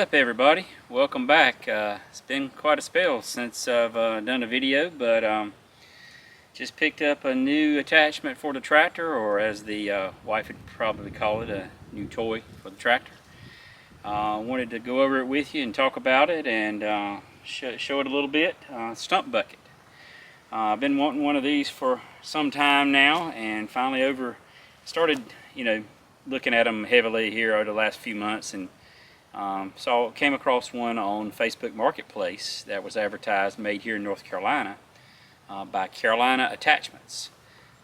up, everybody? Welcome back. It's been quite a spell since I've done a video, but just picked up a new attachment for the tractor, or as the wife would probably call it, a new toy for the tractor. Wanted to go over it with you and talk about it and show it a little bit. Stump bucket. I've been wanting one of these for some time now, and finally started, looking at them heavily here over the last few months, and came across one on Facebook Marketplace that was advertised, made here in North Carolina by Carolina Attachments.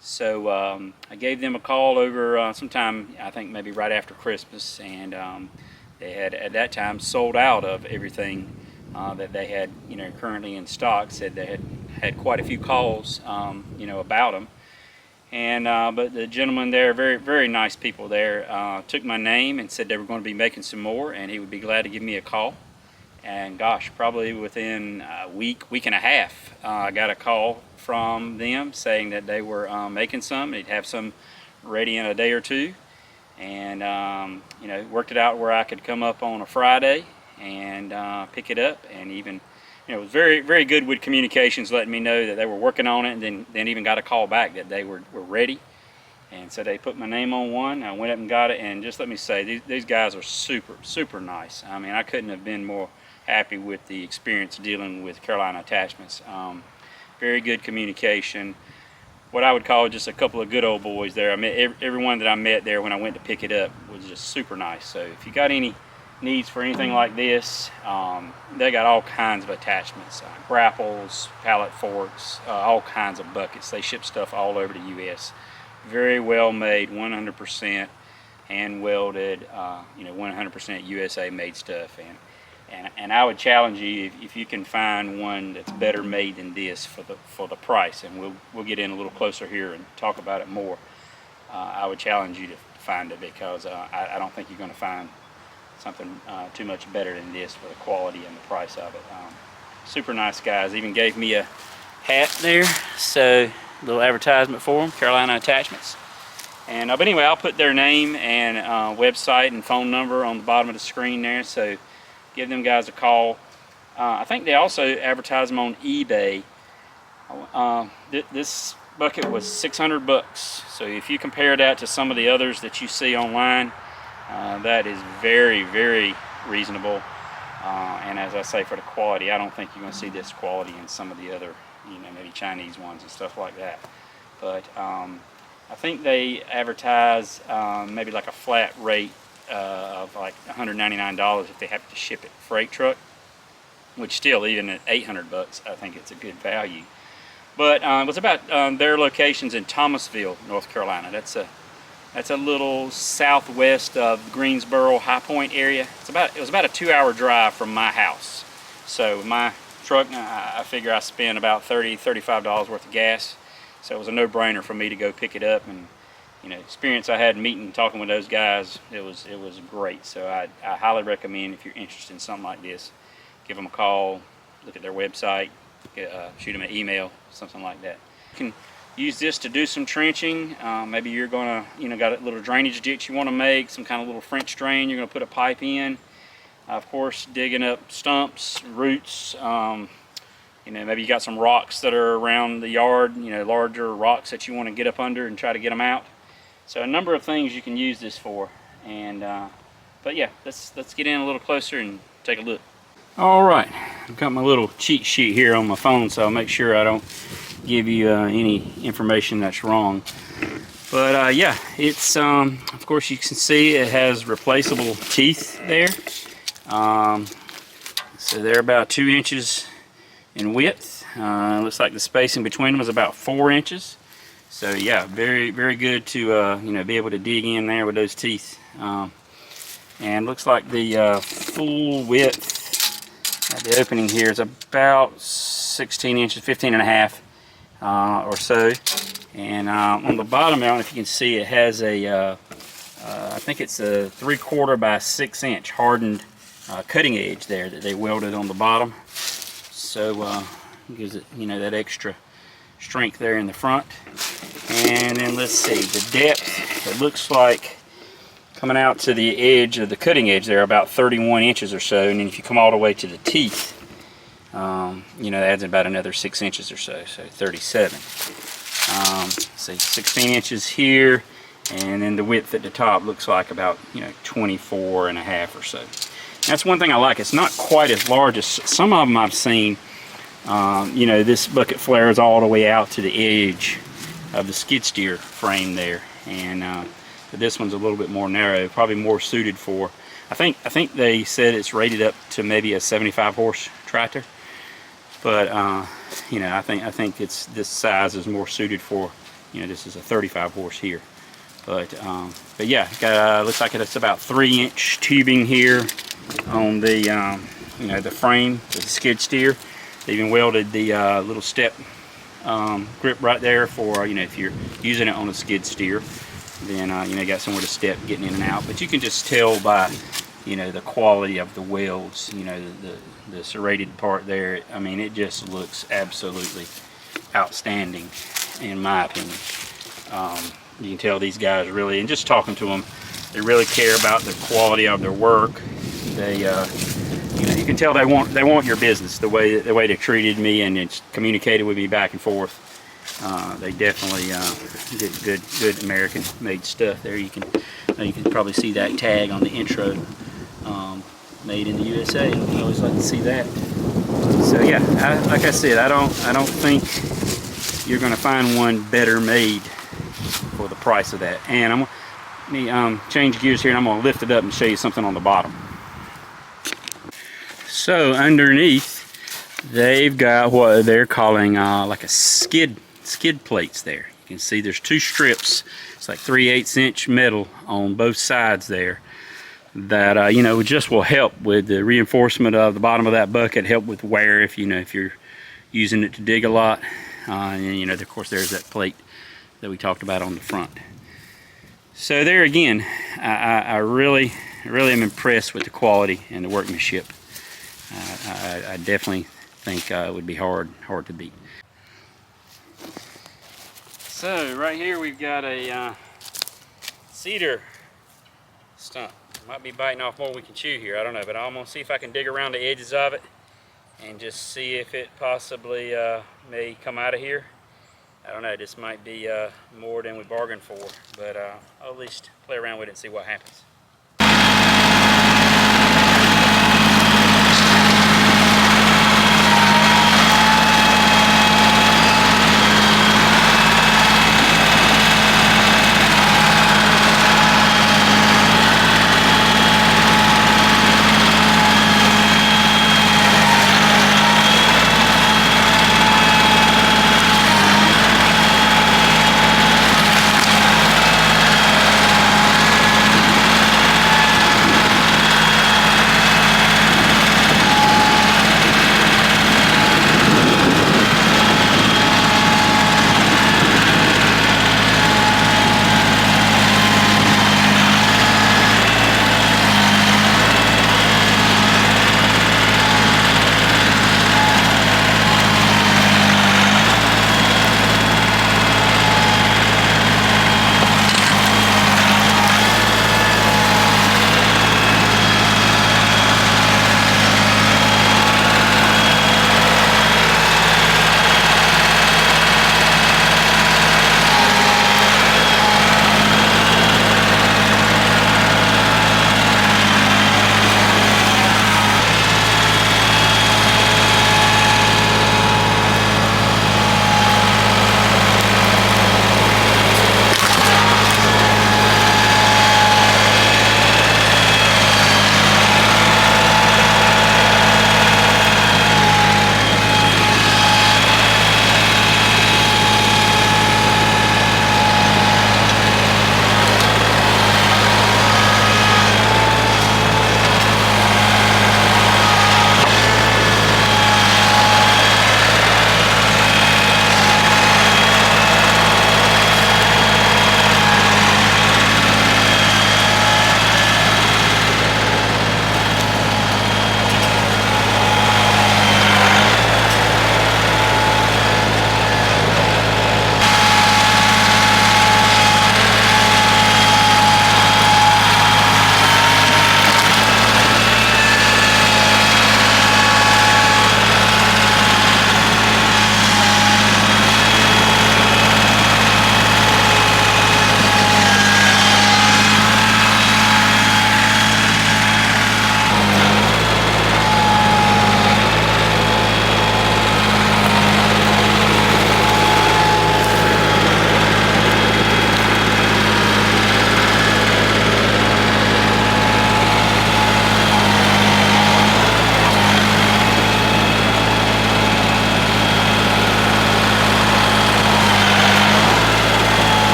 So I gave them a call over sometime, I think maybe right after Christmas, and they had at that time sold out of everything that they had currently in stock. Said they had quite a few calls about them. And but the gentleman there, very, very nice people there, took my name and said they were going to be making some more, and he would be glad to give me a call. And gosh, probably within a week and a half, I got a call from them saying that they were making some. They'd have some ready in a day or two, and worked it out where I could come up on a Friday and pick it up, and even. It was very, very good with communications, letting me know that they were working on it, and then even got a call back that they were ready. And so they put my name on one. I went up and got it, and just let me say, these guys are super, super nice. I mean, I couldn't have been more happy with the experience dealing with Carolina Attachments. Very good communication. What I would call just a couple of good old boys there. I met everyone that I met there when I went to pick it up was just super nice. So if you got any needs for anything like this, they got all kinds of attachments, grapples, pallet forks, all kinds of buckets. They ship stuff all over the U.S. Very well made, 100% hand welded, 100% USA made stuff. And I would challenge you, if you can find one that's better made than this for the price, and we'll get in a little closer here and talk about it more. I would challenge you to find it, because I don't think you're going to find something too much better than this for the quality and the price of it. Super nice guys. Even gave me a hat there, so a little advertisement for them, Carolina Attachments. And but anyway, I'll put their name and website and phone number on the bottom of the screen there, so give them guys a call. I think they also advertise them on eBay. This bucket was $600, so if you compare that to some of the others that you see online, that is very, very reasonable, and as I say, for the quality, I don't think you're going to see this quality in some of the other, maybe Chinese ones and stuff like that. But I think they advertise maybe like a flat rate of like $199 if they have to ship it freight truck, which still, even at $800, I think it's a good value. But it was about their locations in Thomasville, North Carolina. That's a little southwest of Greensboro, High Point area. It was about a 2-hour drive from my house. So with my truck, I figure I spent about $35 worth of gas. So it was a no-brainer for me to go pick it up. And experience I had meeting and talking with those guys, it was great. So I highly recommend, if you're interested in something like this, give them a call, look at their website, shoot them an email, something like that. You can use this to do some trenching. Maybe you're gonna, got a little drainage ditch you want to make, some kind of little French drain. You're gonna put a pipe in. Of course, digging up stumps, roots. Maybe you got some rocks that are around the yard. Larger rocks that you want to get up under and try to get them out. So a number of things you can use this for. And but yeah, let's get in a little closer and take a look. All right, I've got my little cheat sheet here on my phone, so I'll make sure I don't give you any information that's wrong. But yeah, it's of course you can see it has replaceable teeth there. So they're about 2 inches in width. Looks like the spacing between them is about 4 inches. So yeah, very, very good to be able to dig in there with those teeth. And looks like the full width at the opening here is about 16 inches, 15 and a half. Or so, and on the bottom, I don't know if you can see, it has a I think it's a 3/4 by 6 inch hardened cutting edge there that they welded on the bottom, so gives it that extra strength there in the front. And then let's see the depth. It looks like coming out to the edge of the cutting edge there, about 31 inches or so, and then if you come all the way to the teeth, you know, that adds about another 6 inches or so, so 37. Say 16 inches here, and then the width at the top looks like about, you know, 24 and a half or so. That's one thing I like. It's not quite as large as some of them I've seen. You know, this bucket flares all the way out to the edge of the skid steer frame there, and but this one's a little bit more narrow, probably more suited for. I think they said it's rated up to maybe a 75 horse tractor, but you know, I think it's this size is more suited for. You know, this is a 35 horse here, but yeah, looks like it's about 3-inch tubing here on the you know, the frame of the skid steer. They even welded the little step grip right there for, you know, if you're using it on a skid steer, then you know, you got somewhere to step getting in and out. But you can just tell by, you know, the quality of the welds, you know, the serrated part there. I mean, it just looks absolutely outstanding in my opinion. You can tell these guys really, and just talking to them, they really care about the quality of their work. They you know, you can tell they want your business, the way they treated me and it's communicated with me back and forth. They definitely did good American made stuff there. You can probably see that tag on the intro, made in the USA. I always like to see that. So yeah, like I said, I don't think you're going to find one better made for the price of that. And let me change gears here, and I'm going to lift it up and show you something on the bottom. So underneath, they've got what they're calling like a skid plates there. You can see there's 2 strips. It's like 3/8 inch metal on both sides there that you know, just will help with the reinforcement of the bottom of that bucket, help with wear if you know, if you're using it to dig a lot. And you know, of course, there's that plate that we talked about on the front. So there again, I really am impressed with the quality and the workmanship. I definitely think it would be hard to beat. So right here we've got a cedar stump. Might be biting off more we can chew here, I don't know, but I'm gonna see if I can dig around the edges of it and just see if it possibly may come out of here. I don't know, this might be more than we bargained for, but I'll at least play around with it and see what happens.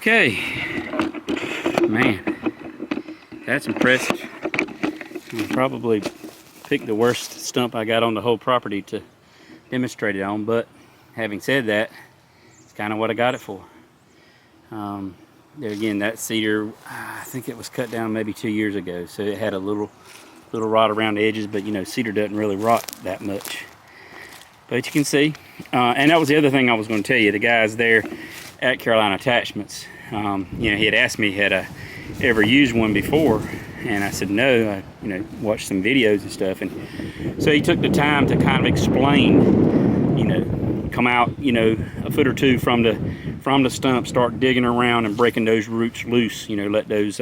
Okay, man, that's impressive. I probably picked the worst stump I got on the whole property to demonstrate it on, but having said that, it's kind of what I got it for. There again, that cedar, I think it was cut down maybe 2 years ago, so it had a little rot around the edges, but you know, cedar doesn't really rot that much. But you can see, and that was the other thing I was going to tell you. The guys there at Carolina Attachments, you know, he had asked me had I ever used one before, and I said no. I, you know, watched some videos and stuff, and so he took the time to kind of explain, you know, come out, you know, a foot or two from the stump, start digging around and breaking those roots loose. You know, let those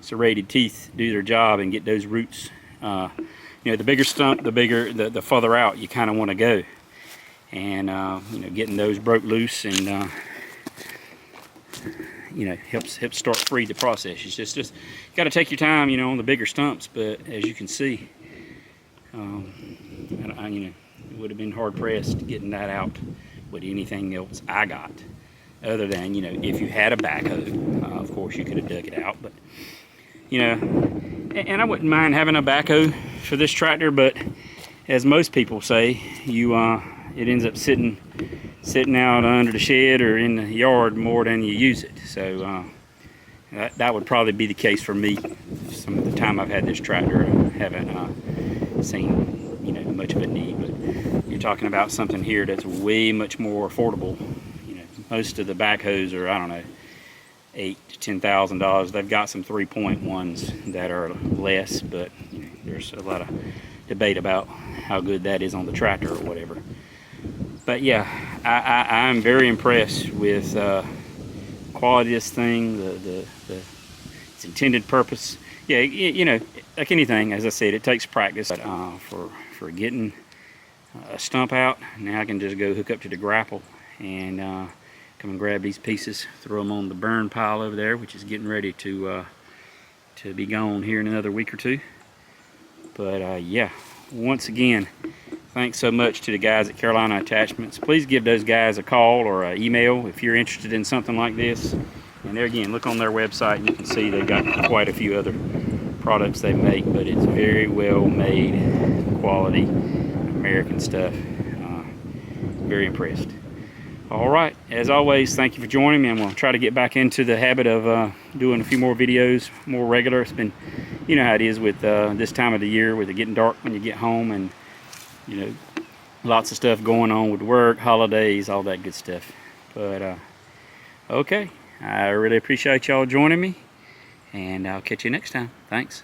serrated teeth do their job and get those roots. You know, the bigger stump, the further out you kind of want to go, and you know, getting those broke loose and you know, helps start free the process. It's just you got to take your time, you know, on the bigger stumps. But as you can see, you know, it would have been hard pressed getting that out with anything else I got, other than, you know, if you had a backhoe, of course you could have dug it out. But you know, and I wouldn't mind having a backhoe for this tractor, but as most people say, it ends up sitting out under the shed or in the yard more than you use it. So that would probably be the case for me. Some of the time I've had this tractor, I haven't seen, you know, much of a need. But you're talking about something here that's way much more affordable. You know, most of the backhoes are, I don't know, $8,000 to $10,000. They've got some 3-point ones that are less, but you know, there's a lot of debate about how good that is on the tractor or whatever. But yeah, I'm very impressed with quality of this thing, its intended purpose. Yeah, you know, like anything, as I said, it takes practice. But for getting a stump out, now I can just go hook up to the grapple and come and grab these pieces, throw them on the burn pile over there, which is getting ready to be gone here in another week or two. But yeah, once again, thanks so much to the guys at Carolina Attachments. Please give those guys a call or an email if you're interested in something like this. And there again, look on their website and you can see they've got quite a few other products they make, but it's very well made, quality, American stuff. Very impressed. All right, as always, thank you for joining me. I'm going to try to get back into the habit of doing a few more videos, more regular. It's been, you know how it is with this time of the year, with it getting dark when you get home, and you know, lots of stuff going on with work, holidays, all that good stuff. But okay, I really appreciate y'all joining me, and I'll catch you next time. Thanks.